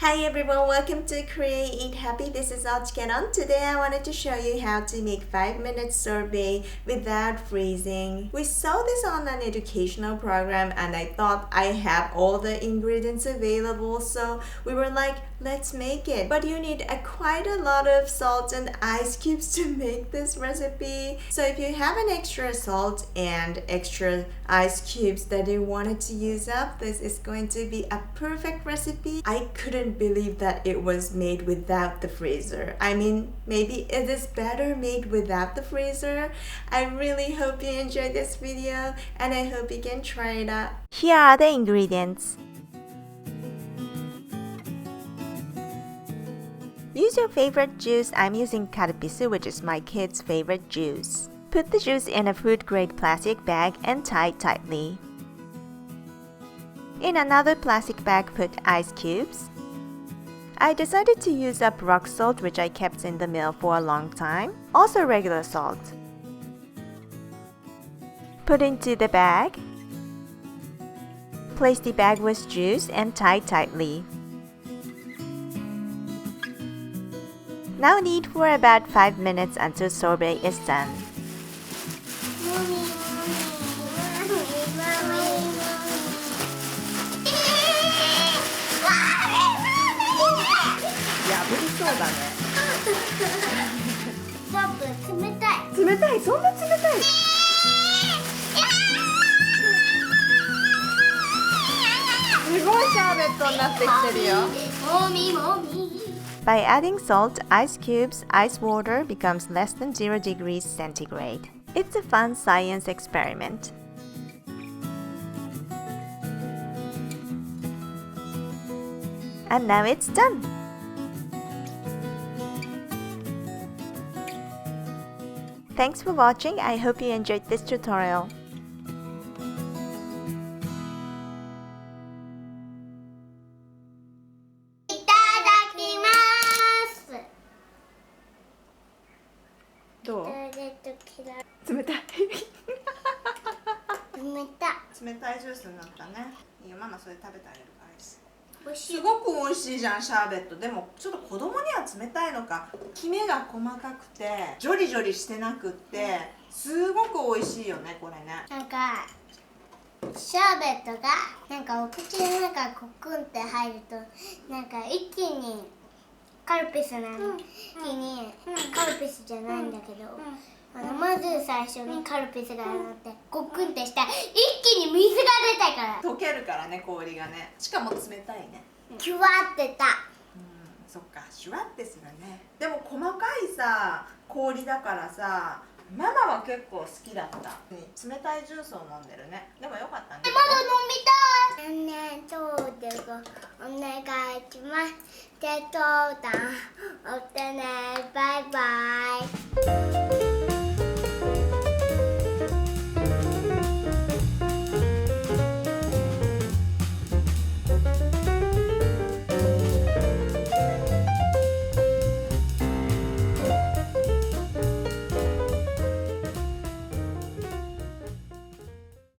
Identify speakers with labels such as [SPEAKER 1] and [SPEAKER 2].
[SPEAKER 1] Hi everyone, welcome to Create Eat Happy. This is OCHIKERON. Today I wanted to show you how to make 5-minute sorbet without freezing. We saw this on an educational program and I thought I have all the ingredients available, so we were like, let's make it. But you need quite a lot of salt and ice cubes to make this recipe. So if you have an extra salt and extra ice cubes that you wanted to use up, this is going to be a perfect recipe. I couldn't believe that it was made without the freezer. I mean, maybe it is better made without the freezer. I really hope you enjoyed this video and I hope you can try it out. Here are the ingredients. Use your favorite juice. I'm using karupisu, which is my kid's favorite juice. Put the juice in a food-grade plastic bag and tie it tightly. In another plastic bag, put ice cubes. I decided to use up rock salt, which I kept in the mill for a long time. Also regular salt. Put into the bag. Place the bag with juice and tie tightly. Now knead for about 5 minutes until sorbet is done. By adding salt, ice cubes, ice water becomes less than 0 degrees centigrade. It's a fun science experiment. And now it's done! Thanks for watching. I hope you enjoyed this tutorial.冷たいジュースになったね。いいよ、ママそれ食べてあげるからです。すごく美味しいじゃん、シャーベット。でもちょっと子供には冷たいのか、キメが細かくてジョリジョリしてなくってすごく美味しいよね、これね。
[SPEAKER 2] なんかシャーベットがなんかお口の中コクンって入るとなんか一気にカルピスなのに、カルピスじゃないんだけど、まず最初にカルピスがなってコクンってしたら一気に水が出たから
[SPEAKER 1] 溶けるからね、氷がね。しかも冷たいね。
[SPEAKER 2] キュワってた。
[SPEAKER 1] そっか、シュワってするね。でも細かいさ、氷だからさ、ママは結構好きだった。冷たいジュースを飲んでるね。でもよかったね。
[SPEAKER 2] まだ飲みたい。登録お願いします。で、登壇押してね。バイバイ。